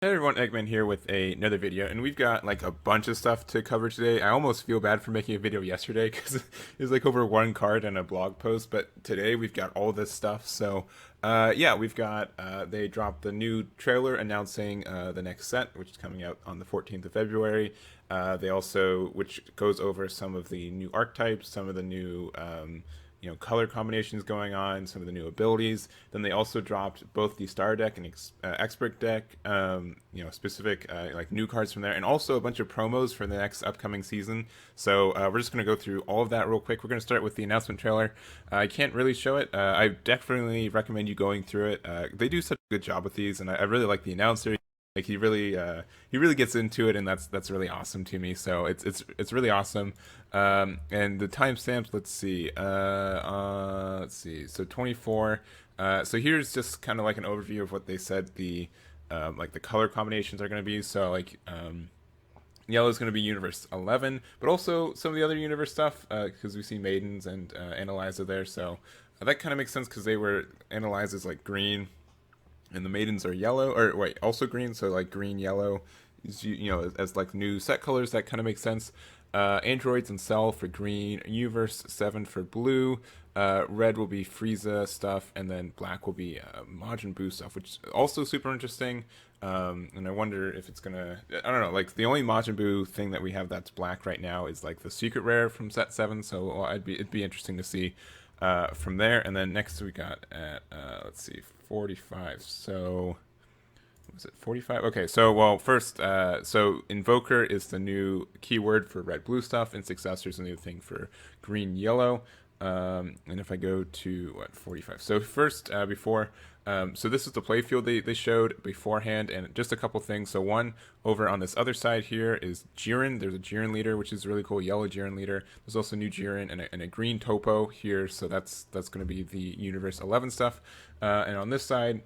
Hey everyone, Egman here with another video, and we've got like a bunch of stuff to cover today. I almost feel bad for making a video yesterday because it was like over one card and a blog post, but today we've got all this stuff. So, yeah, we've got they dropped the new trailer announcing the next set, which is coming out on the 14th of February. They also, which goes over some of the new archetypes, some of the new color combinations going on, some of the new abilities. Then they also dropped both the star deck and expert deck, specific like new cards from there, and also a bunch of promos for the next upcoming season. So we're just going to go through all of that real quick. We're going to start with the announcement trailer. I can't really show it. I definitely recommend you going through it. They do such a good job with these, and I really like the announcer. Like he really gets into it, and that's really awesome to me. So it's really awesome. And the timestamps, let's see. So 24. So here's just kind of like an overview of what they said the like the color combinations are going to be. So like yellow is going to be Universe 11, but also some of the other universe stuff because we see Maidens and Analyza there. So that kind of makes sense because they were Analyza's like green and the Maidens are yellow, or wait, also green, so like green yellow is, as like new set colors. That kind of makes sense. Androids and Cell for green, Universe 7 for blue, red will be Frieza stuff, and then black will be Majin Buu stuff, which is also super interesting. And I wonder if it's gonna, I don't know, like the only Majin Buu thing that we have that's black right now is like the secret rare from set 7, so it'd be interesting to see from there. And then next we got at let's see, 45. So was it 45? Okay, so well, first, so Invoker is the new keyword for red blue stuff, and Successor is a new thing for green yellow. And if I go to what 45, so first before. So this is the playfield they showed beforehand, and just a couple things. So one, over on this other side here is Jiren. There's a Jiren leader, which is really cool, yellow Jiren leader. There's also new Jiren and a green Topo here, so that's going to be the Universe 11 stuff. And on this side,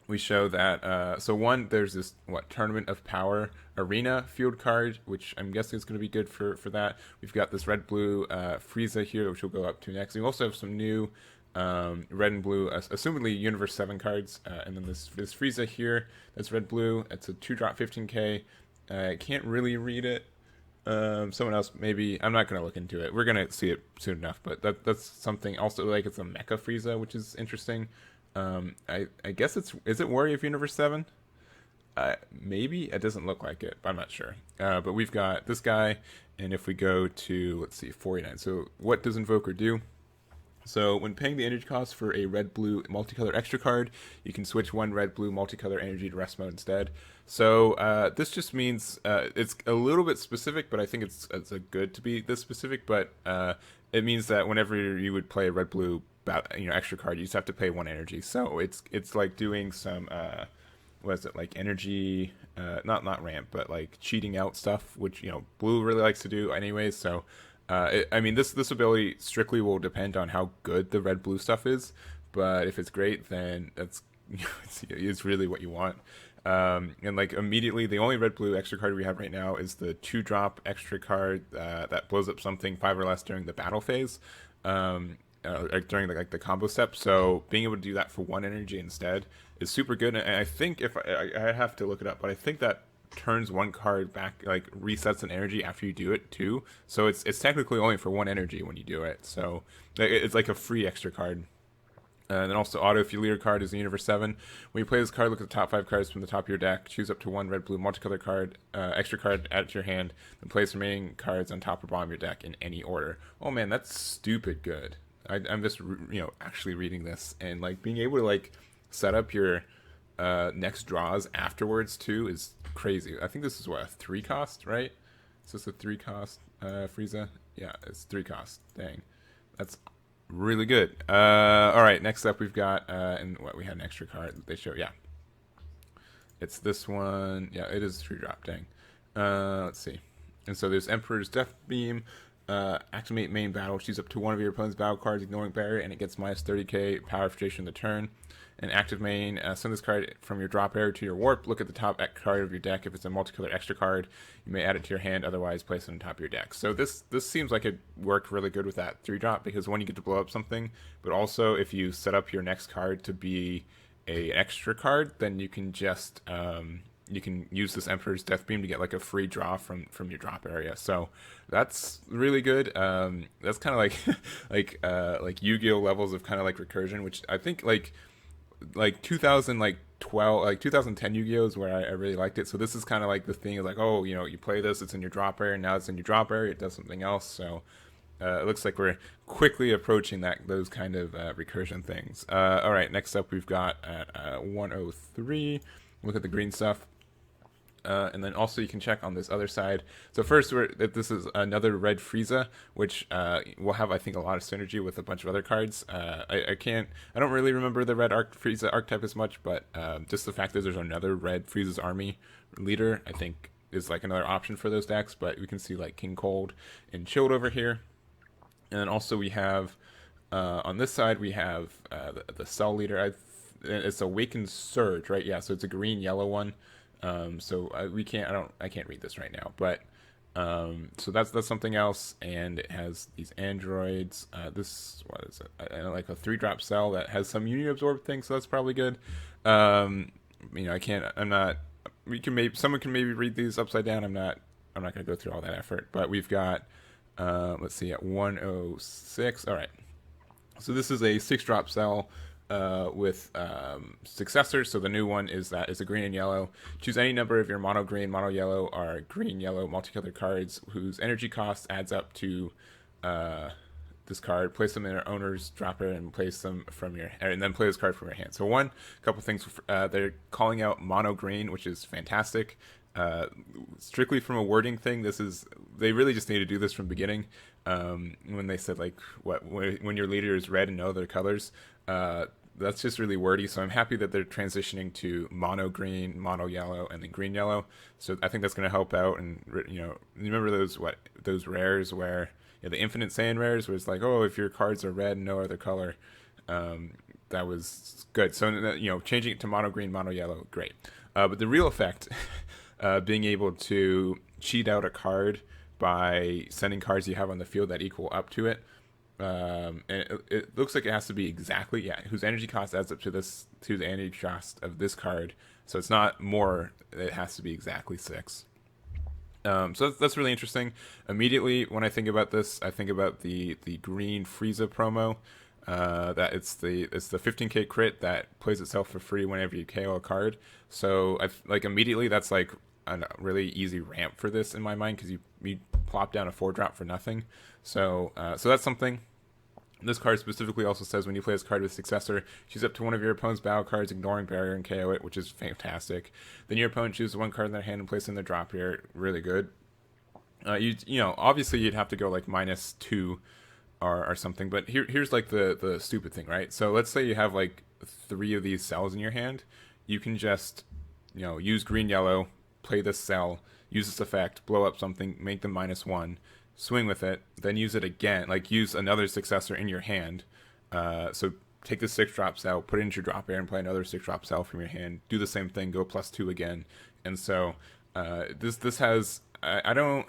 we show that so one, there's this Tournament of Power arena field card, which I'm guessing is going to be good for that. We've got this red blue Frieza here, which we'll go up to next. We also have some new red and blue, assumedly Universe 7 cards, and then this Frieza here that's red blue. It's a 2-drop 15k. I can't really read it. Someone else maybe. I'm not gonna look into it. We're gonna see it soon enough, but that's something. Also, like, it's a Mecha Frieza, which is interesting. I guess is it Warrior of Universe 7? Maybe it doesn't look like it, but I'm not sure. But we've got this guy, and if we go to, let's see, 49. So what does Invoker do? So when paying the energy cost for a red-blue multicolor extra card, you can switch one red-blue multicolor energy to rest mode instead. So this just means it's a little bit specific, but I think it's a good to be this specific. But it means that whenever you would play a red-blue extra card, you just have to pay one energy. So it's like doing some what is it, like energy, not ramp, but like cheating out stuff, which blue really likes to do anyways. So I mean, this ability strictly will depend on how good the red blue stuff is, but if it's great, then that's it's really what you want. And like immediately, the only red blue extra card we have right now is the 2-drop extra card that blows up something 5 or less during the battle phase, during the combo step. So being able to do that for one energy instead is super good. And I think if I have to look it up, but I think that turns one card back, like resets an energy after you do it too. So it's technically only for one energy when you do it. So it's like a free extra card. And then also auto, if your leader card is the Universe 7. When you play this card, look at the top 5 cards from the top of your deck. Choose up to one red blue multicolor card, extra card, add it to your hand, then place remaining cards on top or bottom of your deck in any order. Oh man, that's stupid good. I'm just actually reading this, and like being able to like set up your next draws afterwards too is crazy. I think this is what, a 3 cost, right? Is this a 3 cost Frieza? Yeah, it's 3 cost. Dang, that's really good. All right, next up we've got and what, we had an extra card that they show. Yeah, it's this one. Yeah, it is 3-drop. Dang. Let's see. And so there's Emperor's Death Beam. Activate main battle. Choose up to one of your opponent's battle cards, ignoring barrier, and it gets minus 30k power for duration of the turn. And active main, send this card from your drop area to your warp. Look at the top card of your deck. If it's a multicolor extra card, you may add it to your hand. Otherwise, place it on top of your deck. So this seems like it worked really good with that 3-drop, because one, you get to blow up something, but also if you set up your next card to be an extra card, then you can just you can use this Emperor's Death Beam to get like a free draw from your drop area. So that's really good. That's kind of like like Yu-Gi-Oh levels of kind of like recursion, which I think like 2000 like 12 like 2010 Yu-Gi-Oh is where I really liked it. So this is kind of like the thing of like, oh, you know, you play this, it's in your drop area, now it's in your drop area, it does something else. So it looks like we're quickly approaching those kind of recursion things. All right, next up we've got at 103. Look at the green stuff. And then also you can check on this other side. So first, this is another red Frieza, which will have, I think, a lot of synergy with a bunch of other cards. I don't really remember the red Frieza archetype as much, but just the fact that there's another red Frieza's army leader, I think, is like another option for those decks. But we can see like King Cold and Chilled over here. And then also we have, on this side, we have the Cell Leader. It's Awakened Surge, right? Yeah, so it's a green-yellow one. So I can't read this right now, but so that's something else, and it has these androids. What is it? I like a 3-drop cell that has some Uni Absorb thing, so that's probably good. You know, I'm not. Someone can maybe read these upside down. I'm not going to go through all that effort, but we've got. Let's see, at 106. All right. So this is a 6-drop cell with successors. So the new one is a green and yellow. Choose any number of your mono green, mono yellow, or green yellow multicolored cards whose energy cost adds up to this card. Place them in their owner's dropper and then play this card from your hand. So couple things. They're calling out mono green, which is fantastic. Strictly from a wording thing, they really just need to do this from the beginning. When they said like when your leader is red and no other colors, that's just really wordy. So I'm happy that they're transitioning to mono green, mono yellow, and then green yellow. So I think that's going to help out. And you know, remember those rares where the Infinite Saiyan rares, where it's like, oh, if your cards are red and no other color, that was good. So you know, changing it to mono green, mono yellow, great. But the real effect. Being able to cheat out a card by sending cards you have on the field that equal up to it. And it looks like it has to be exactly, whose energy cost adds up to the energy cost of this card. So it's not more, it has to be exactly 6. So that's really interesting. Immediately, when I think about this, I think about the green Frieza promo. That it's the 15k crit that plays itself for free whenever you KO a card. So immediately that's like a really easy ramp for this in my mind, because you plop down a 4-drop for nothing. So that's something. This card specifically also says when you play this card with Successor, choose up to one of your opponent's battle cards, ignoring barrier, and KO it, which is fantastic. Then your opponent chooses one card in their hand and place it in their drop here. Really good. You know, obviously you'd have to go like -2 or something, but here's like the stupid thing, right? So let's say you have like 3 of these cells in your hand. You can just, you know, use green yellow, play this cell, use this effect, blow up something, make them -1, swing with it, then use it again, like use another Successor in your hand. So take the 6-drop cell, put it into your drop area, and play another 6-drop cell from your hand. Do the same thing, go +2 again. And so this has I don't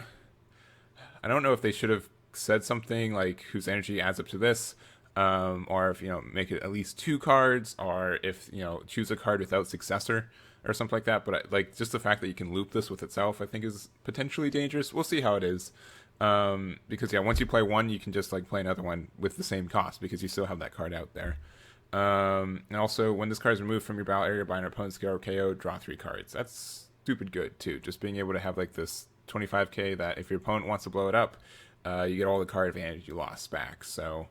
know if they should have said something like whose energy adds up to this, or if, you know, make it at least 2 cards, or if, you know, choose a card without Successor or something like that. But like just the fact that you can loop this with itself, I think is potentially dangerous. We'll see how it is, because once you play one, you can just like play another one with the same cost, because you still have that card out there. And also, when this card is removed from your battle area by an opponent's skill or KO, draw 3 cards. That's stupid good too. Just being able to have like this 25k that if your opponent wants to blow it up, you get all the card advantage you lost back. So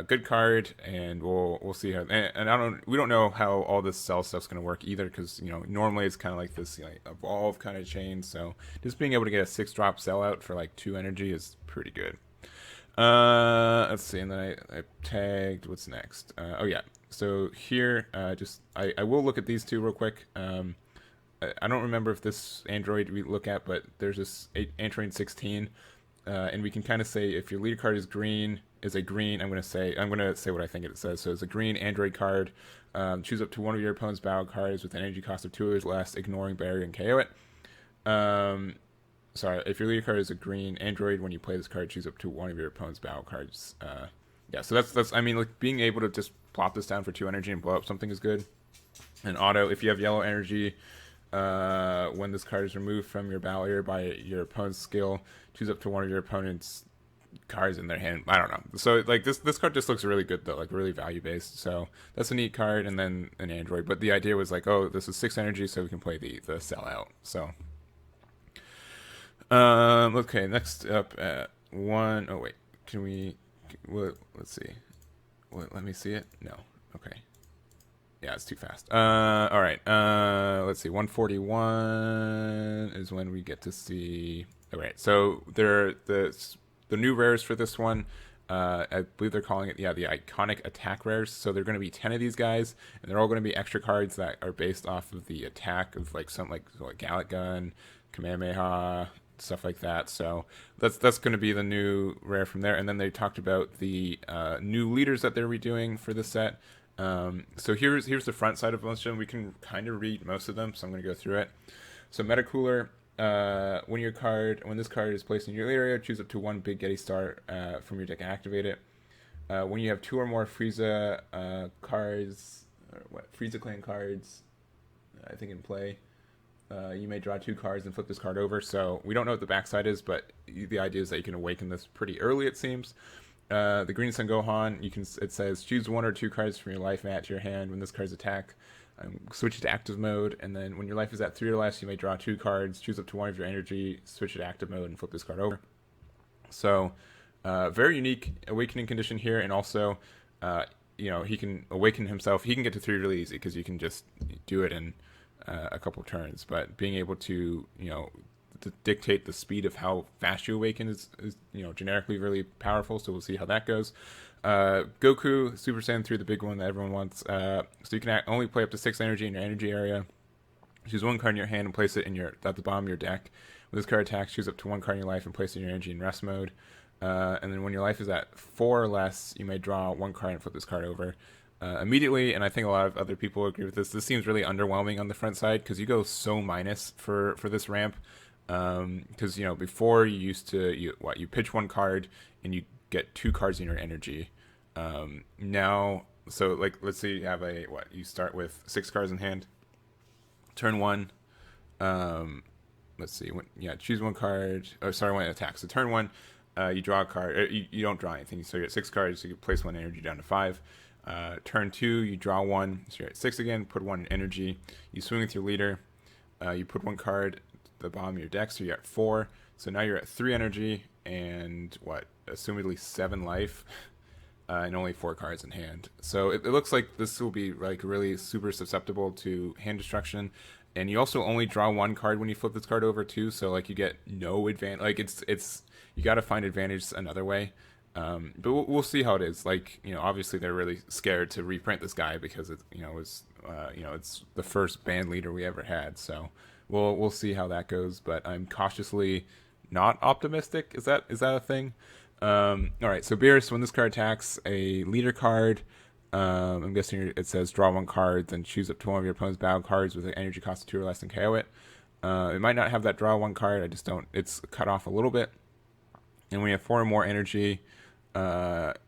good card, and we'll see how. And we don't know how all this cell stuff's going to work either, because, you know, normally it's kind of like this, you know, evolve kind of chain. So just being able to get a 6-drop cell out for like 2 energy is pretty good. Let's see, and then I tagged what's next. Oh yeah, so here I will look at these 2 real quick. I don't remember if this Android we look at, but there's this Android 16. And we can kind of say if your leader card is a green. I'm gonna say what I think it says. So it's a green Android card. Choose up to one of your opponent's battle cards with an energy cost of 2 or less, ignoring barrier, and KO it. Sorry, if your leader card is a green Android, when you play this card, choose up to one of your opponent's battle cards. So that's I mean, like, being able to just plop this down for 2 energy and blow up something is good. And auto, if you have yellow energy, When this card is removed from your battle area by your opponent's skill, choose up to one of your opponent's cards in their hand. I don't know. So like this card just looks really good though, like really value based. So that's a neat card. And then an android. But the idea was like, oh, this is 6 energy, so we can play the sellout. So okay, next up at one. Oh wait, can we? Well, let's see. Let me see it. No. Okay. Yeah, it's too fast. All right. Let's see. 141 is when we get to see. All right. So the new rares for this one. I believe they're calling it, the iconic attack rares. So they're going to be 10 of these guys, and they're all going to be extra cards that are based off of the attack of like something like Gallic Gun, Kamehameha, stuff like that. So that's going to be the new rare from there. And then they talked about the new leaders that they're redoing for the set. So here's the front side of most of them. We can kind of read most of them, so I'm going to go through it. So Metacooler, when this card is placed in your area, choose up to one Big Getty Star from your deck and activate it. When you have 2 or more Frieza cards, Frieza Clan cards, I think in play, you may draw 2 cards and flip this card over. So we don't know what the backside is, but the idea is that you can awaken this pretty early, it seems. The Green Sun Gohan, it says choose 1 or 2 cards from your life and add to your hand. When this card's attack, switch it to active mode, and then when your life is at 3 or less, you may draw 2 cards, choose up to 1 of your energy, switch it to active mode, and flip this card over. So very unique awakening condition here, and also he can awaken himself. He can get to 3 really easy because you can just do it in a couple turns, but being able to to dictate the speed of how fast you awaken is generically really powerful. So we'll see how that goes. Goku Super Saiyan 3, the big one that everyone wants. So you can only play up to 6 energy in your energy area. Choose 1 card in your hand and place it at the bottom of your deck. When this card attacks, choose up to 1 card in your life and place it in your energy in rest mode. And then when your life is at 4 or less, you may draw 1 card and flip this card over immediately. And I think a lot of other people agree with this. This seems really underwhelming on the front side because you go so minus for this ramp. Because before you used to you pitch 1 card and you get 2 cards in your energy. Now, so like let's say you have you start with 6 cards in hand. Turn 1, let's see, choose 1 card. Oh, sorry, when it attacks. So turn 1, you draw a card. You don't draw anything. So you're at 6 cards. So you place 1 energy down to 5. Turn 2, you draw 1. So you're at 6 again. Put 1 energy. You swing with your leader. You put 1 card the bottom of your deck, so you're at 4. So now you're at 3 energy and assumedly 7 life, and only 4 cards in hand. So it looks like this will be like really super susceptible to hand destruction. And you also only draw 1 card when you flip this card over too. So like you get no advantage. Like it's you got to find advantage another way. But we'll see how it is. Like obviously they're really scared to reprint this guy because it's the first band leader we ever had. So we'll see how that goes, but I'm cautiously not optimistic. Is that a thing? All right, so Beerus, when this card attacks a leader card, I'm guessing it says draw 1 card, then choose up to 1 of your opponent's battle cards with an energy cost of 2 or less and KO it. It might not have that draw 1 card. I just don't. It's cut off a little bit. And when you have 4 or more energy, let's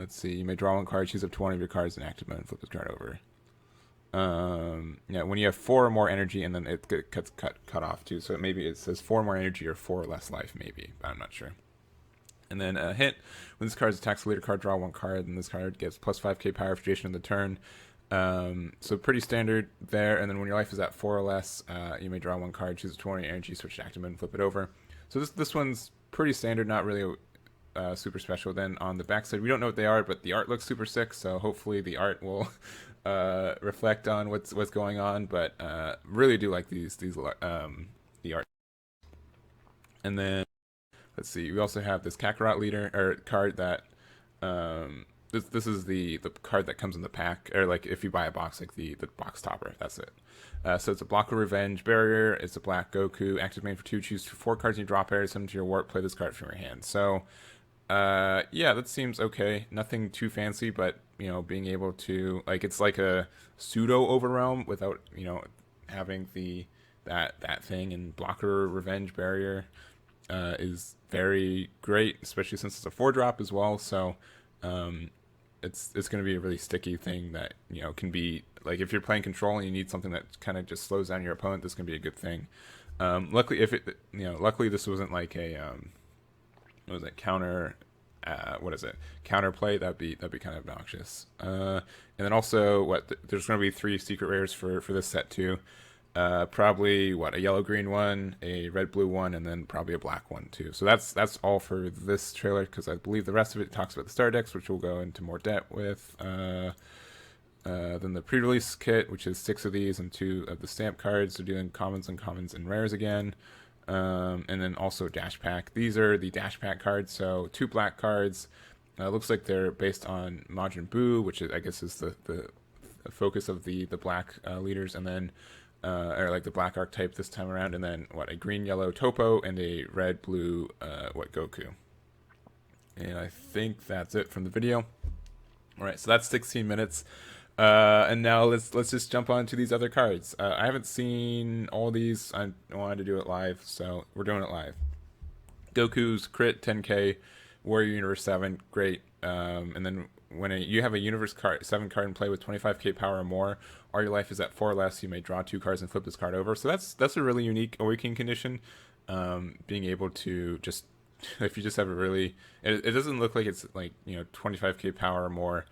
see, you may draw 1 card, choose up to 1 of your cards in active mode, and flip this card over. When you have 4 or more energy, and then it gets cut off too. So maybe it says 4 more energy or 4 or less life, maybe, but I'm not sure. And then hit, when this card attacks a leader card, draw 1 card, and this card gets plus 5k power for duration of the turn. So pretty standard there. And then when your life is at 4 or less, you may draw 1 card, choose a 20 energy, switch to active mode, and flip it over. So this one's pretty standard, not really super special. Then on the backside, we don't know what they are, but the art looks super sick. So hopefully the art will reflect on what's going on. But really do like the art. And then let's see, we also have this Kakarot leader or card that this is the card that comes in the pack, or like if you buy a box, like the box topper. That's it. So it's a block of revenge barrier. It's a black Goku. Active main for 2. Choose 4 cards in your drop area. Send them to your warp. Play this card from your hand. So yeah, that seems okay. Nothing too fancy, but being able to it's like a pseudo overwhelm without having that thing, and blocker revenge barrier is very great, especially since it's a 4-drop as well. So it's going to be a really sticky thing that can be like if you're playing control and you need something that kind of just slows down your opponent. This can be a good thing. Luckily, if it luckily this wasn't like a what was it counter. What is it? Counterplay. That'd be kind of obnoxious. And then also, there's going to be 3 secret rares for this set too. Probably a yellow green one, a red blue one, and then probably a black one too. So that's all for this trailer, because I believe the rest of it talks about the starter decks, which we'll go into more depth with. Then the pre-release kit, which is 6 of these and 2 of the stamp cards. They're doing commons and rares again. And then also dash pack. These are the dash pack cards. So 2 black cards. Looks like they're based on Majin Buu, which I guess is the focus of the black leaders, and then or like the black archetype this time around, and then a green yellow Topo and a red blue Goku. And I think that's it from the video. All right, so that's 16 minutes. And now let's just jump on to these other cards. I haven't seen all these. I wanted to do it live, so we're doing it live. Goku's crit 10k, Warrior Universe 7, great. And then when you have a Universe 7 card in play with 25k power or more, or your life is at 4 or less, you may draw 2 cards and flip this card over. So that's a really unique awakening condition. Being able to just, if you just have a really, it doesn't look like it's like 25k power or more.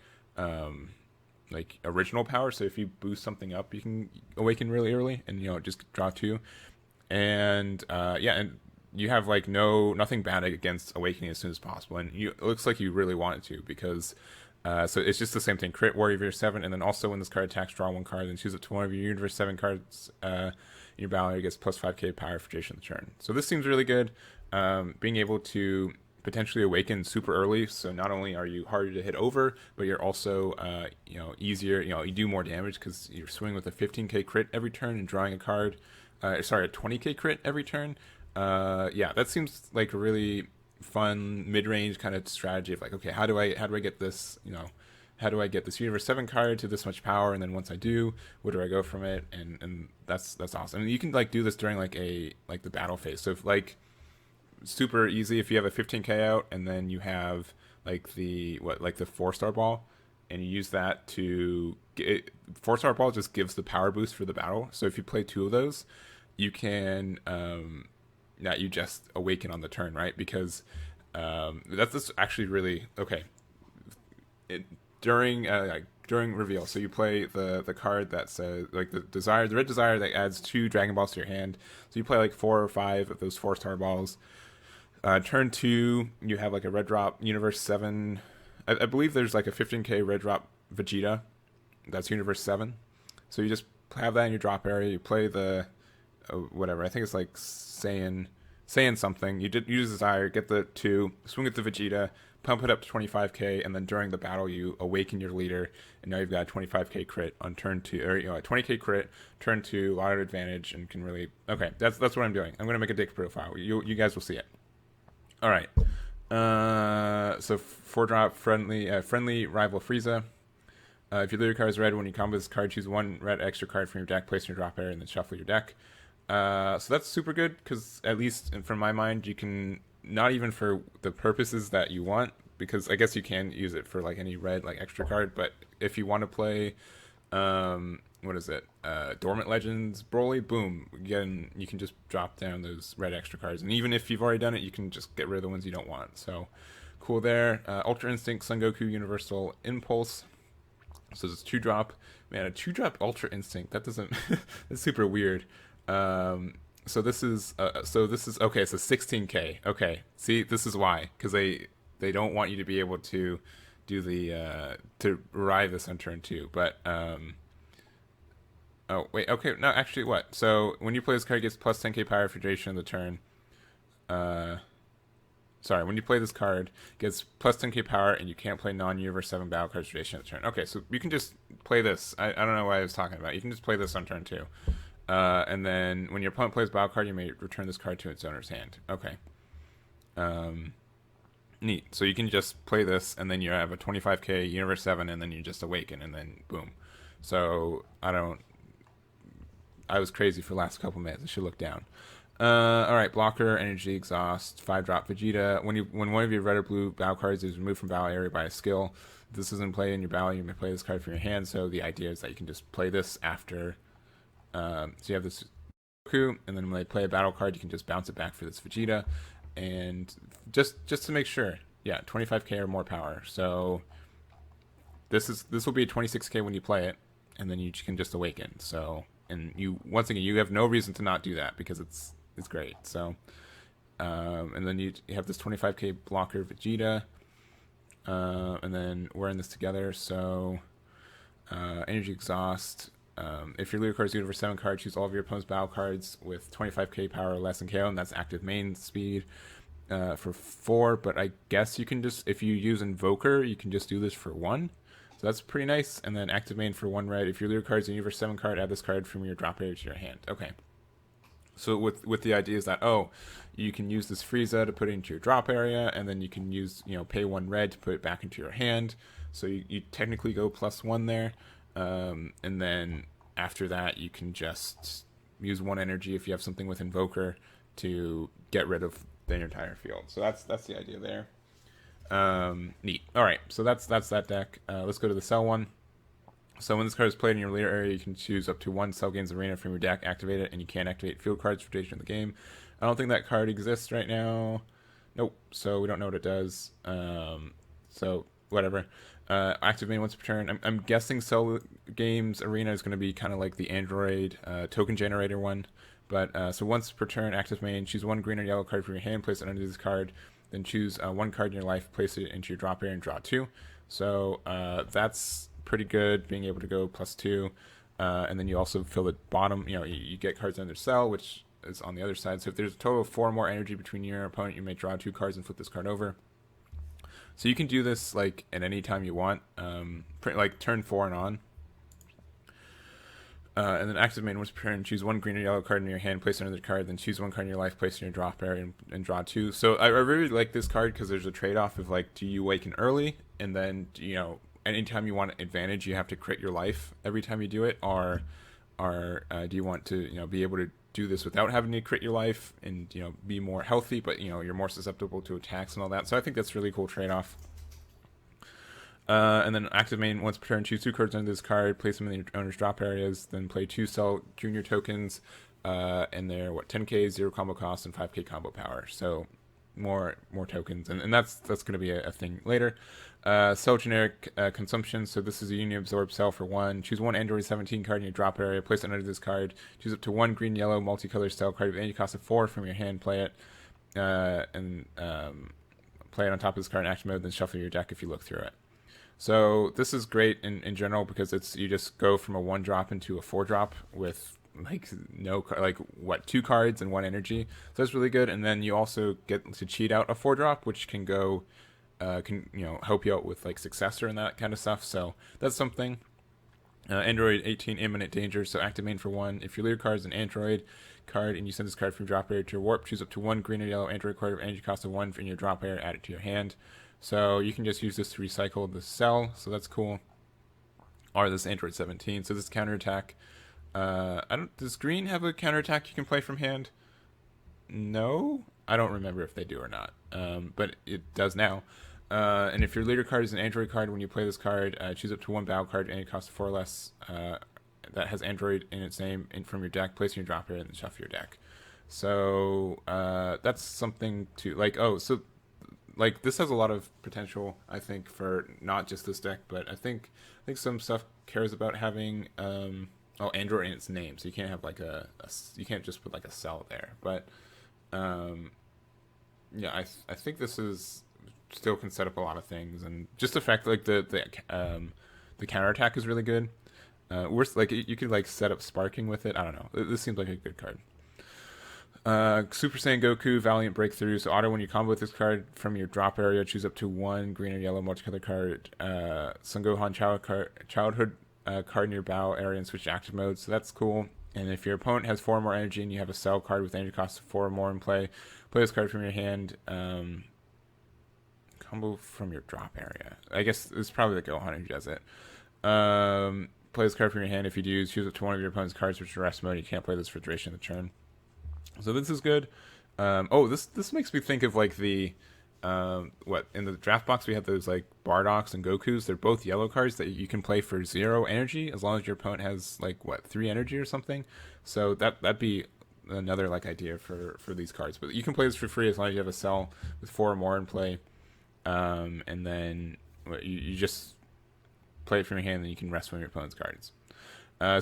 Like original power, so if you boost something up, you can awaken really early and just draw 2, and and you have like nothing bad against awakening as soon as possible, and it looks like you really want it to, because so it's just the same thing. Crit Warrior Universe 7, and then also when this card attacks, draw 1 card and choose up to one of your Universe 7 cards in your battle. It gets plus 5k power for duration of the turn. So this seems really good. Being able to potentially awaken super early, so not only are you harder to hit over, but you're also easier. You do more damage because you're swinging with a 15k crit every turn and drawing a card. A 20k crit every turn. That seems like a really fun mid-range kind of strategy of like, okay, how do I get this? How do I get this Universe 7 card to this much power? And then once I do, where do I go from it? And that's awesome. And you can like do this during like the battle phase. So if like super easy, if you have a 15k out and then you have like the 4-star ball, and you use that to get 4-star ball just gives the power boost for the battle. So if you play 2 of those, you can you just awaken on the turn, right? Because that's actually really okay. During reveal, so you play the card that says like the red desire that adds 2 Dragon Balls to your hand. So you play like 4 or 5 of those 4-star balls. Turn 2, you have like a red drop Universe 7. I believe there's like a 15k red drop Vegeta. That's Universe 7. So you just have that in your drop area. You play the whatever. I think it's like Saiyan something. You use Desire, get the 2, swing at the Vegeta, pump it up to 25k, and then during the battle you awaken your leader, and now you've got a 25k crit on turn 2, or a 20k crit, turn 2, a lot of advantage, and can really That's what I'm doing. I'm gonna make a deck profile. You guys will see it. All right. So 4-drop friendly rival Frieza. If your leader card is red, when you combo this card, choose 1 red extra card from your deck, place in your drop area, and then shuffle your deck. So that's super good, because at least from my mind, you can, not even for the purposes that you want, because I guess you can use it for like any red like extra card, but if you want to play Dormant Legends Broly, boom, again, you can just drop down those red extra cards, and even if you've already done it, you can just get rid of the ones you don't want. So cool there. Ultra Instinct Son Goku Universal Impulse. So it's 2-drop. Man, a 2-drop Ultra Instinct, that doesn't that's super weird. So this is okay, so 16k. Okay, see, this is why, because they don't want you to be able to do the to arrive this on turn 2, but oh wait, okay, no, actually, what? So when you play this card, it gets plus 10k power for duration of the turn. When you play this card, it gets plus 10k power, and you can't play non-Universe 7 battle cards for duration of the turn. Okay, so you can just play this. I don't know what I was talking about. You can just play this on turn 2. And then when your opponent plays a battle card, you may return this card to its owner's hand. Okay. Neat. So you can just play this, and then you have a 25k Universe 7, and then you just awaken, and then boom. So I was crazy for the last couple minutes. I should look down. All right, blocker, energy, exhaust, 5-drop Vegeta. When one of your red or blue battle cards is removed from battle area by a skill, if this isn't played in your battle, you may play this card from your hand. So the idea is that you can just play this after. So you have this Goku, and then when they play a battle card, you can just bounce it back for this Vegeta, and just to make sure, yeah, 25k or more power. So this will be a 26k when you play it, and then you can just awaken. So and you once again you have no reason to not do that because it's great. So and then you have this 25k blocker Vegeta, and then we're in this together. So energy exhaust. If your leader card is good for 7 cards, choose all of your opponent's battle cards with 25k power or less in KO, and that's active main speed for 4. But I guess you can just, if you use Invoker, you can just do this for 1. So that's pretty nice. And then active main for 1 red. If your leader card is a universe 7 card, add this card from your drop area to your hand. Okay. So with the idea is that, oh, you can use this Frieza to put it into your drop area, and then you can use, pay 1 red to put it back into your hand. So you technically go +1 there. And then after that, you can just use 1 energy if you have something with Invoker to get rid of the entire field. So that's the idea there. Neat. All right, so that's that deck. Let's go to the Cell one. So when this card is played in your leader area, you can choose up to 1 Cell Games Arena from your deck, activate it, and you can't activate field cards for duration of the game. I don't think that card exists right now. Nope. So we don't know what it does. So whatever. Active main once per turn. I'm guessing Cell Games Arena is going to be kind of like the Android token generator one. But so once per turn, active main, choose 1 green or yellow card from your hand, place it under this card, then choose 1 card in your life, place it into your drop area, and draw 2. So that's pretty good, being able to go +2. And then you also fill the bottom, you get cards under Cell, which is on the other side. So if there's a total of 4 more energy between you and your opponent, you may draw 2 cards and flip this card over. So you can do this like at any time you want, like turn 4 and on. And then active main once per turn, choose 1 green or yellow card in your hand, place it under the card, then choose 1 card in your life, place it in your drop area, and draw 2. So I really like this card because there's a trade-off of like, do you awaken early, and then anytime you want advantage, you have to crit your life every time you do it, or do you want to be able to do this without having to crit your life and be more healthy, but you're more susceptible to attacks and all that. So I think that's a really cool trade-off. And then active main once per turn, choose 2 cards under this card, place them in your owner's drop areas, then play 2 Cell Junior tokens, and they're 10k, 0 combo cost, and 5k combo power. So more tokens, and that's going to be a thing later. Cell generic consumption. So this is a Union Absorb Cell for 1. Choose 1 Android 17 card in your drop area, place it under this card. Choose up to 1 green yellow multicolor Cell card with any cost of 4 from your hand. Play it, and play it on top of this card in action mode. Then shuffle your deck if you look through it. So this is great in general because you just go from a 1-drop into a 4-drop with no 2 cards and 1 energy. So that's really good. And then you also get to cheat out a 4-drop, which can go help you out with Successor and that kind of stuff. So that's something. Android 18 imminent danger. So active main for 1. If your leader card is an Android card and you send this card from drop area to your warp, choose up to 1 green or yellow Android card with energy cost of 1 in your drop area, add it to your hand. So you can just use this to recycle the Cell, so that's cool. Or this Android 17. So this counterattack. Does green have a counterattack you can play from hand? No, I don't remember if they do or not. But it does now. And if your leader card is an Android card, when you play this card, choose up to 1 battle card, any cost of 4 or less, that has Android in its name, and from your deck, place in your drop area, and then shuffle your deck. So that's something to so. This has a lot of potential, I think, for not just this deck, but I think some stuff cares about having Android in its name, so you can't have you can't just put a Cell there. But yeah, I think this is still can set up a lot of things, and just the fact the counterattack is really good. You could set up sparking with it. I don't know. This seems like a good card. Super Saiyan Goku, Valiant Breakthrough. So auto when you combo with this card from your drop area, choose up to 1 green or yellow multicolor card, Son Gohan childhood card in your battle area and switch to active mode. So that's cool. And if your opponent has 4 more energy and you have a Cell card with energy cost of 4 or more in play, play this card from your hand. Combo from your drop area. I guess it's probably the Gohan who does it. Play this card from your hand. If you do, choose up to 1 of your opponent's cards, which is rest mode. You can't play this for duration of the turn. So this is good. Oh, this makes me think of like the what in the draft box we have those like Bardoks and Gokus. They're both yellow cards that you can play for 0 energy as long as your opponent has like what 3 energy or something. So that'd be another like idea for these cards. But you can play this for free as long as you have a cell with 4 or more in play, and then you just play it from your hand, and then you can rest one of your opponent's cards.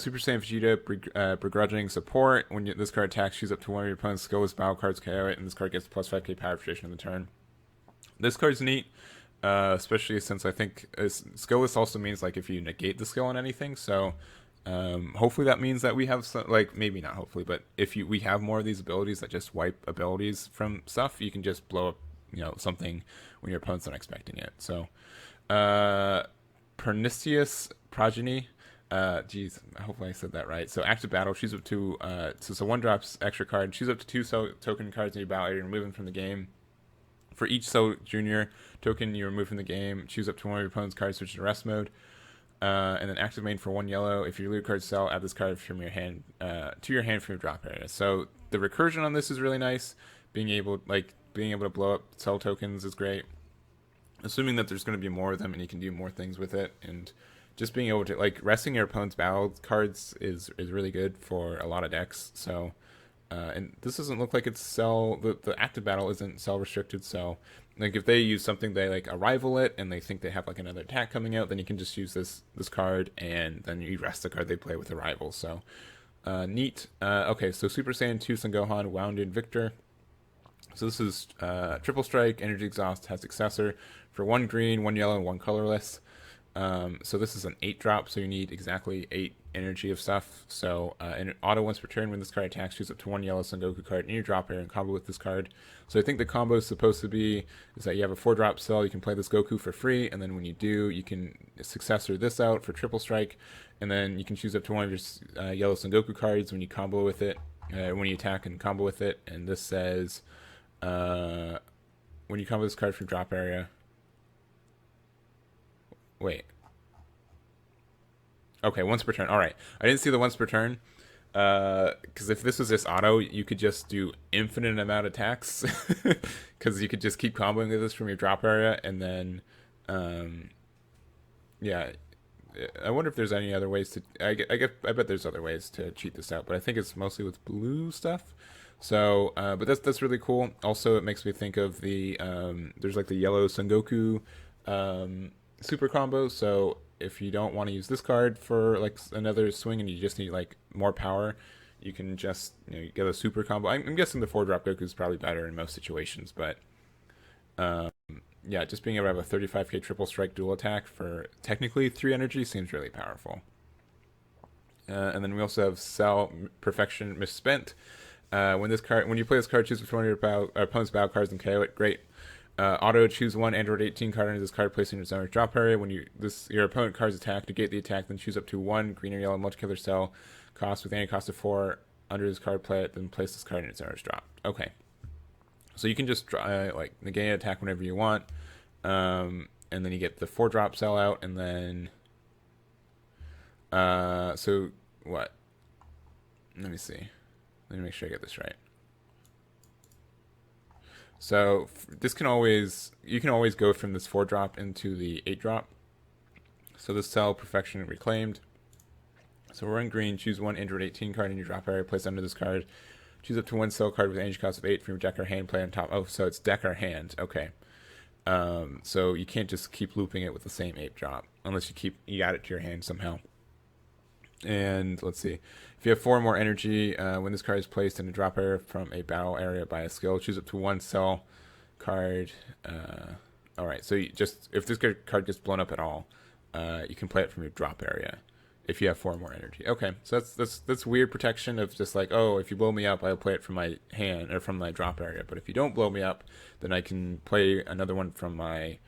Super Saiyan Vegeta, begrudging support. When this card attacks, choose up to one of your opponent's skillless battle cards, KO it, and this card gets plus 5k power for duration of the turn. This card's neat, especially since I think skillless also means like if you negate the skill on anything. So hopefully that means that we have some, like maybe not hopefully, but if we have more of these abilities that just wipe abilities from stuff, you can just blow up something when your opponent's not expecting it. So Pernicious Progeny. Geez, hopefully I said that right. So active battle, choose up to so one drops extra card, choose up to 2 token cards in your battle area and remove them from the game. For each Cell Junior token you remove from the game, choose up to one of your opponent's cards, switch to rest mode. And then active main for 1 yellow. If your loot card cell, add this card from your hand to your hand from your drop area. So the recursion on this is really nice. Being able to blow up cell tokens is great. Assuming that there's going to be more of them and you can do more things with it, and just being able to like resting your opponent's battle cards is really good for a lot of decks. So and this doesn't look like it's cell. The active battle isn't cell restricted. So like if they use something, they like arrival it and they think they have like another attack coming out, then you can just use this card and then you rest the card they play with arrival. So neat. Okay, so Super Saiyan 2 Son Gohan, Wounded Victor. So this is triple strike, energy exhaust, has successor for 1 green, 1 yellow, and 1 colorless. So this is an 8-drop, so you need exactly 8 energy of stuff. So in auto once per turn, when this card attacks, choose up to 1 yellow Son Goku card in your drop area and combo with this card. So I think the combo is supposed to be is that you have a 4-drop cell, you can play this Goku for free, and then when you do, you can successor this out for triple strike, and then you can choose up to one of your yellow Son Goku cards when you combo with it, when you attack and combo with it. And this says when you combo this card from drop area. Wait. Okay, once per turn. All right. I didn't see the once per turn. Because if this was just auto, you could just do infinite amount of attacks. Because you could just keep comboing with this from your drop area. And then, yeah. I wonder if there's any other ways to... I bet there's other ways to cheat this out. But I think it's mostly with blue stuff. So, but that's really cool. Also, it makes me think of the... there's like the yellow Son Goku... super combo. So if you don't want to use this card for like another swing and you just need like more power, you can just get a super combo. I'm guessing the 4-drop Goku is probably better in most situations, but yeah, just being able to have a 35k triple strike dual attack for technically 3 energy seems really powerful. And then we also have Cell Perfection Misspent. When you play this card, choose which one of your opponent's battle cards and KO it. Great. Auto choose 1 Android 18 card under this card placed in your zone's drop area. When your opponent card's attack, negate the attack, then choose up to 1 green or yellow multicolor cell cost with any cost of 4 under this card, play it, then place this card in its owner's drop. Okay. So you can just like negate an attack whenever you want. And then you get the 4-drop cell out, and then so what? Let me see. Let me make sure I get this right. So you can always go from this 4-drop into the 8-drop. So this Cell Perfection Reclaimed. So we're in green. Choose 1 Android 18 card in your drop area. Place under this card. Choose up to 1 cell card with energy cost of 8 from your deck or hand. Play on top. Oh, so it's deck or hand. Okay. So you can't just keep looping it with the same 8-drop unless you add it to your hand somehow. And let's see. If you have 4 more energy, when this card is placed in a drop area from a battle area by a skill, choose up to 1 cell card. All right, so if this card gets blown up at all, you can play it from your drop area if you have 4 more energy. Okay, so that's weird protection of just like, oh, if you blow me up, I'll play it from my hand or from my drop area. But if you don't blow me up, then I can play another one from my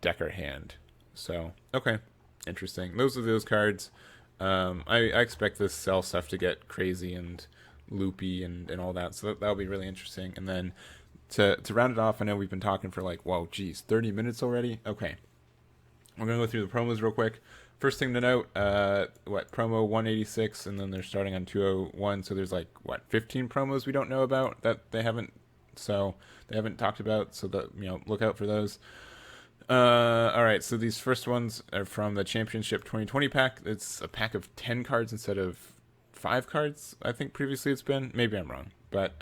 deck or hand. So okay, interesting. Those are those cards. I expect this cell stuff to get crazy and loopy and all that, so that'll be really interesting. And then to round it off, I know we've been talking for like, whoa, geez, 30 minutes already? Okay. We're going to go through the promos real quick. First thing to note, promo 186, and then they're starting on 201. So there's like 15 promos we don't know about that they haven't talked about. So that look out for those. All right, so these first ones are from the Championship 2020 pack. It's a pack of 10 cards instead of 5 cards. I think previously it's been. Maybe I'm wrong. But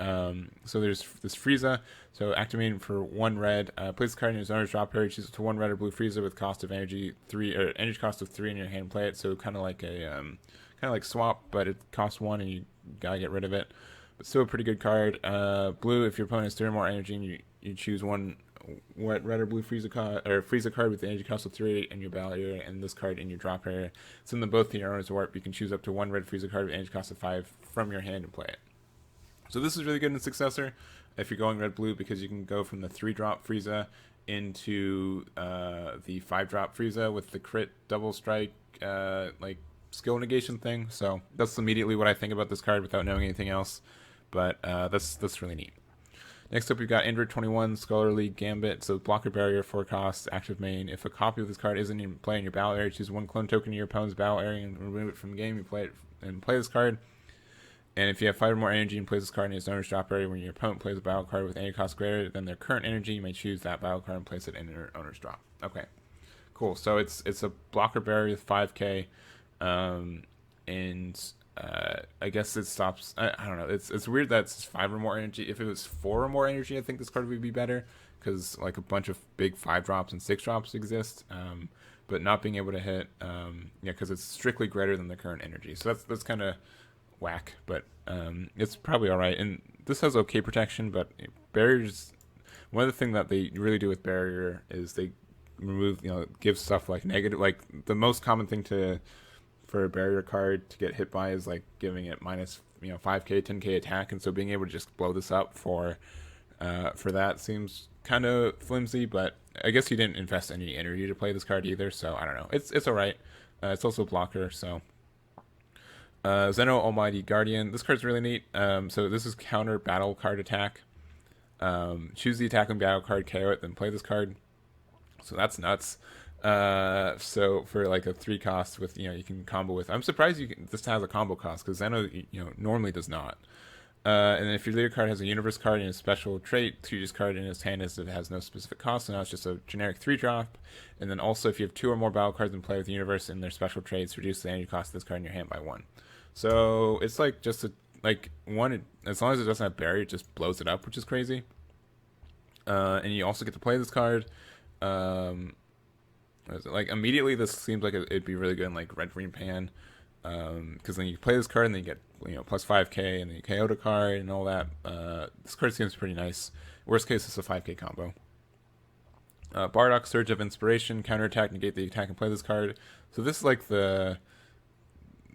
so there's this Frieza. So activating for 1 red. Place the card in his owner's drop area. Choose to 1 red or blue Frieza with cost of energy 3 or energy cost of 3 in your hand. Play it. So kind of like swap, but it costs 1 and you gotta get rid of it. But still a pretty good card. Blue, if your opponent has 3 or more energy, and you choose 1 red or blue Frieza card with the energy cost of 3 in your battle area, and this card in your drop area. Send them both to your owner's warp. You can choose up to 1 red Frieza card with energy cost of 5 from your hand and play it. So this is really good in Successor if you're going red-blue, because you can go from the 3-drop Frieza into the 5-drop Frieza with the crit double strike skill negation thing. So that's immediately what I think about this card without knowing anything else. But that's really neat. Next up, we've got Android 21 Scholarly Gambit. So blocker barrier, 4 costs, active main. If a copy of this card isn't in play in your battle area, choose 1 clone token in your opponent's battle area and remove it from the game. You play it and play this card. And if you have 5 or more energy and place this card in its owner's drop area, when your opponent plays a battle card with energy cost greater than their current energy, you may choose that battle card and place it in their owner's drop. Okay, cool. So it's a blocker barrier with 5k, and I guess it stops. I don't know. It's weird that it's 5 or more energy. If it was 4 or more energy, I think this card would be better, because like a bunch of big 5 drops and 6 drops exist. But not being able to hit, because it's strictly greater than the current energy. So that's kind of whack, but it's probably all right. And this has okay protection, but barriers, one of the things that they really do with barrier is they remove, give stuff like negative, like the most common thing for a barrier card to get hit by is like giving it minus 5k 10k attack, and so being able to just blow this up for that seems kind of flimsy. But I guess he didn't invest any energy to play this card either, so I don't know. It's all right. It's also a blocker, so Zeno Almighty Guardian. This card's really neat. So this is counter battle card attack. Choose the attacking battle card, KO it, then play this card. So that's nuts. So for like a 3 cost with you can combo with. I'm surprised this has a combo cost, because Zeno normally does not. And then if your leader card has a universe card and a special trait, choose this card in his hand as it has no specific cost, so now it's just a generic 3-drop. And then also if you have 2 or more battle cards in play with the universe and their special traits, reduce the energy cost of this card in your hand by 1. So it's like just one, as long as it doesn't have barrier, it just blows it up, which is crazy. And you also get to play this card. Immediately this seems like it'd be really good in like red green pan, because then you play this card and then you get plus 5k and then you KO the card and all that. This card seems pretty nice. Worst case, it's a 5k combo. Bardock Surge of Inspiration, counterattack, negate the attack and play this card. So this is like the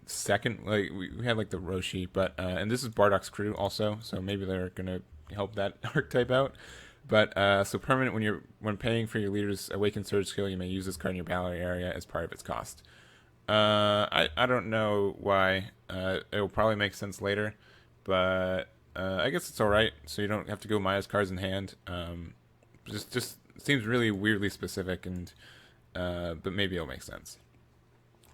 second, like we had like the Roshi, but and this is Bardock's crew also, so maybe they're gonna help that archetype out. But so permanent, when paying for your leader's Awakened Surge skill, you may use this card in your battle area as part of its cost. I don't know why. It will probably make sense later, but I guess it's all right. So you don't have to go minus cards in hand. Just seems really weirdly specific, and but maybe it'll make sense.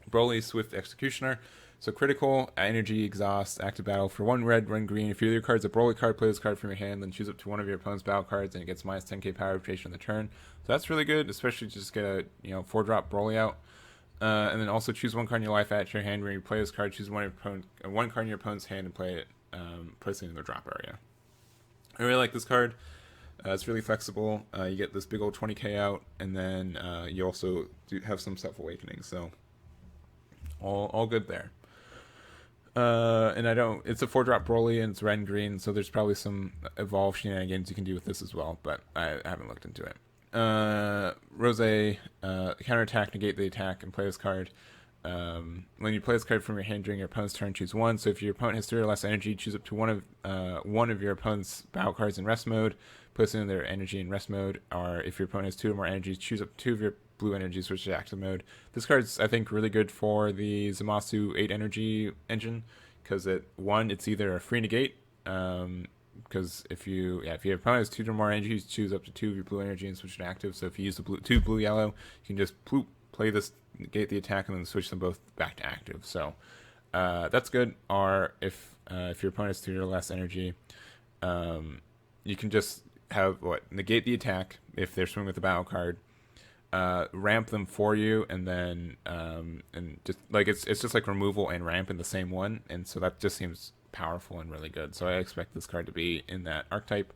Broly Swift Executioner. So critical, energy, exhaust, active battle. For 1 red, 1 green. If your leader card's a Broly card, play this card from your hand, then choose up to 1 of your opponent's battle cards, and it gets minus 10k power rotation on the turn. So that's really good, especially to just get a 4-drop Broly out. And then also choose 1 card in your life at your hand. When you play this card, choose 1 card in your opponent's hand and play it, place it in their drop area. I really like this card. It's really flexible. You get this big old 20k out, and then you also have some self-awakening. So all good there. And it's a 4-drop Broly and it's red and green, so there's probably some evolved shenanigans you can do with this as well, but I haven't looked into it. Rose, counterattack, negate the attack, and play this card. When you play this card from your hand during your opponent's turn, choose 1. So if your opponent has 3 or less energy, choose up to one of your opponent's battle cards in rest mode, place in their energy in rest mode, or if your opponent has 2 or more energies, choose up 2 of your blue energy, switch to active mode. This card's, I think, really good for the Zamasu 8 energy engine, because it's either a free negate, because if your opponent has 2 or more energies, choose up to 2 of your blue energy and switch to active. So if you use the 2 blue yellow, you can just play this, negate the attack, and then switch them both back to active. So that's good. Or if your opponent's 3 or less energy, you can just have negate the attack if they're swimming with the battle card, ramp them for you, and then and just like it's just like removal and ramp in the same one, and so that just seems powerful and really good. So I expect this card to be in that archetype.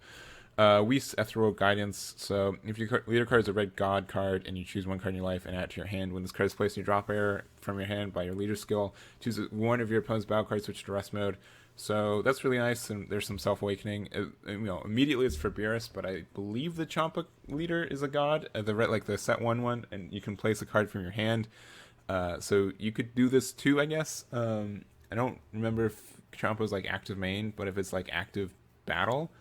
Whis Ethereal Guidance. So if your leader card is a red god card and you choose one card in your life and add it to your hand, when this card is placed in your drop area from your hand by your leader skill, choose one of your opponent's battle cards, switch to rest mode. So that's really nice, and there's some self-awakening. Immediately it's for Beerus, but I believe the Champa leader is a god, the set 1/1, and you can place a card from your hand. So you could do this too, I guess. I don't remember if Champa's like active main, but if it's like active battle,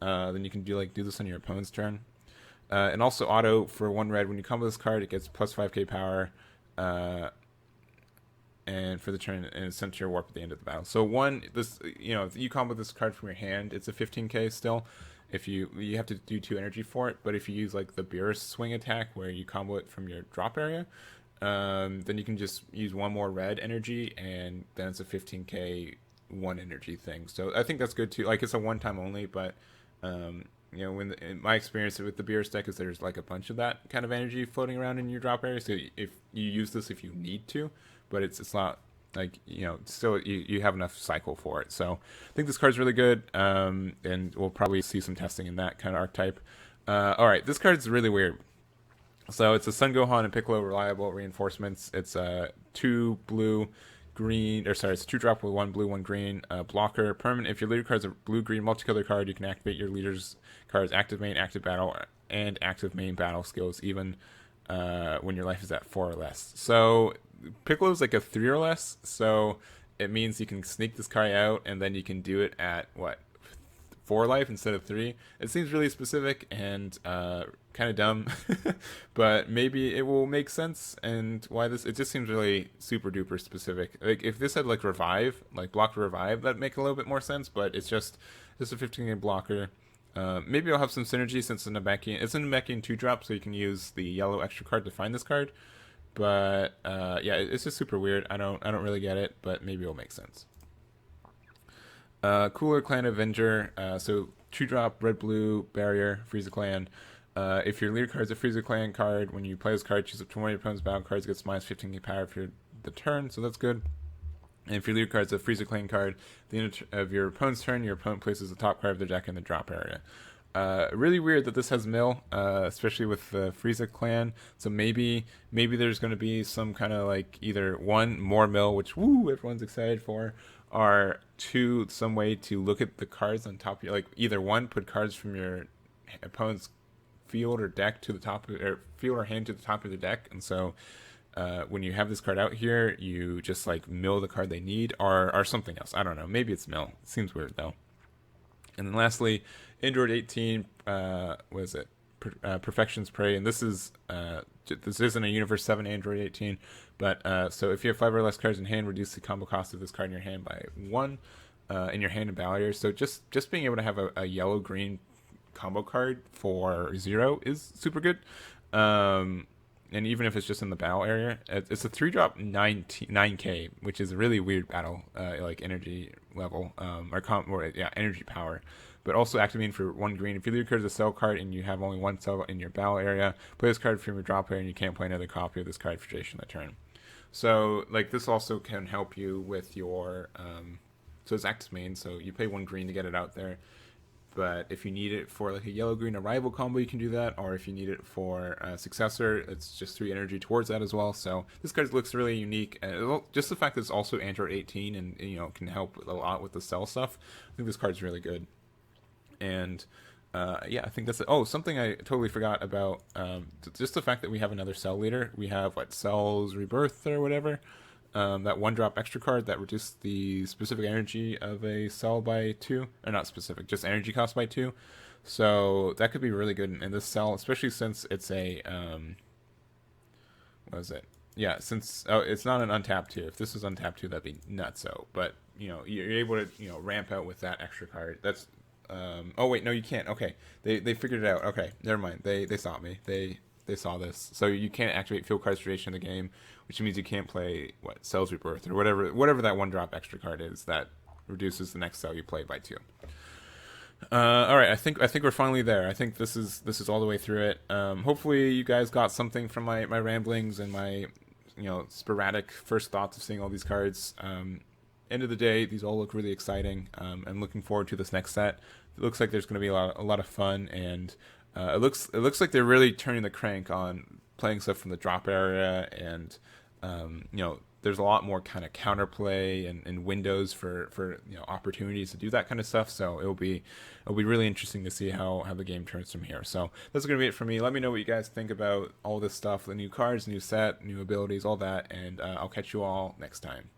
then you can do this on your opponent's turn. And also auto for 1 red, when you combo this card, it gets plus 5k power. And for the turn, and it's sent to your warp at the end of the battle. So if you combo this card from your hand, it's a 15k still. If you have to do 2 energy for it, but if you use like the Beerus swing attack where you combo it from your drop area, then you can just use 1 more red energy, and then it's a 15k 1 energy thing. So I think that's good too. Like, it's a 1-time only, but in my experience with the Beerus deck is there's like a bunch of that kind of energy floating around in your drop area. So if you use this if you need to, but it's not like, still you have enough cycle for it. So I think this card's really good, and we'll probably see some testing in that kind of archetype. All right, this card's really weird. So it's a Sun Gohan and Piccolo reliable reinforcements. It's 2 blue, green, it's 2-drop with 1 blue, 1 green, blocker, permanent. If your leader card is a blue-green multicolor card, you can activate your leader's card's active main, active battle, and active main battle skills, even when your life is at 4 or less. So Piccolo's like a 3 or less, so it means you can sneak this card out, and then you can do it at 4 life instead of 3. It seems really specific and kind of dumb, but maybe it will make sense. And it just seems really super duper specific. Like, if this had like revive, like block revive, that'd make a little bit more sense, but it's just a 15-game blocker. Maybe I'll have some synergy since it's a Namekian 2-drop, so you can use the yellow extra card to find this card. But it's just super weird. I don't really get it, but maybe it'll make sense. Cooler Clan Avenger. So 2-drop red blue barrier Frieza Clan. If your leader card is a Frieza Clan card, when you play this card, choose up to one of your opponent's battle cards, gets minus 15k power for the turn, so that's good. And if your leader card is a Frieza Clan card, at the end of your opponent's turn, your opponent places the top card of their deck in the drop area. Really weird that this has mill, especially with the Frieza Clan. So maybe there's going to be some kind of like either 1, more mill, which everyone's excited for, or 2, some way to look at the cards on top of your, like, either 1, put cards from your opponent's field or deck to the top of, or field or hand to the top of the deck, and so when you have this card out here, you just like mill the card they need, or something else. I don't know. Maybe it's mill. It seems weird though. And then lastly, Android 18. What is it? Perfection's Prey, and this isn't a Universe 7 Android 18, but so if you have 5 or less cards in hand, reduce the combo cost of this card in your hand by 1 in your hand and battle area. So just being able to have a yellow green combo card for 0 is super good. And even if it's just in the battle area, it's a 3-drop 9k, which is a really weird battle like energy level, energy power. But also activating for 1 green. If your leader card is a cell card and you have only 1 cell in your battle area, play this card from your drop area, and you can't play another copy of this card for duration of the turn. So like, this also can help you with your so it's active main, so you pay 1 green to get it out there. But if you need it for like a yellow-green arrival combo, you can do that. Or if you need it for a successor, it's just 3 energy towards that as well. So this card looks really unique. And just the fact that it's also Android 18 and can help a lot with the cell stuff, I think this card's really good. And I think that's it. Oh, something I totally forgot about. Just the fact that we have another cell leader. We have Cell's Rebirth or whatever. That 1-drop extra card that reduced the specific energy of a cell by 2, or not specific, just energy cost by 2. So that could be really good in this cell, especially since it's a what is it? Yeah, since it's not an untapped 2. If this was untapped 2, that'd be nuts. But you're able to ramp out with that extra card. That's oh wait, no, you can't. Okay, they figured it out. Okay, never mind. They stopped me. they saw this. So you can't activate field cards duration in the game, which means you can't play Cell's Rebirth or whatever that one drop extra card is that reduces the next cell you play by 2. All right, I think we're finally there. I think this is all the way through it. Hopefully you guys got something from my ramblings and my sporadic first thoughts of seeing all these cards. End of the day, these all look really exciting. I'm looking forward to this next set. It looks like there's going to be a lot of fun, and it looks like they're really turning the crank on playing stuff from the drop area, and there's a lot more kind of counterplay and windows for opportunities to do that kind of stuff. So it'll be really interesting to see how the game turns from here. So that's going to be it for me. Let me know what you guys think about all this stuff, the new cards, new set, new abilities, all that, and I'll catch you all next time.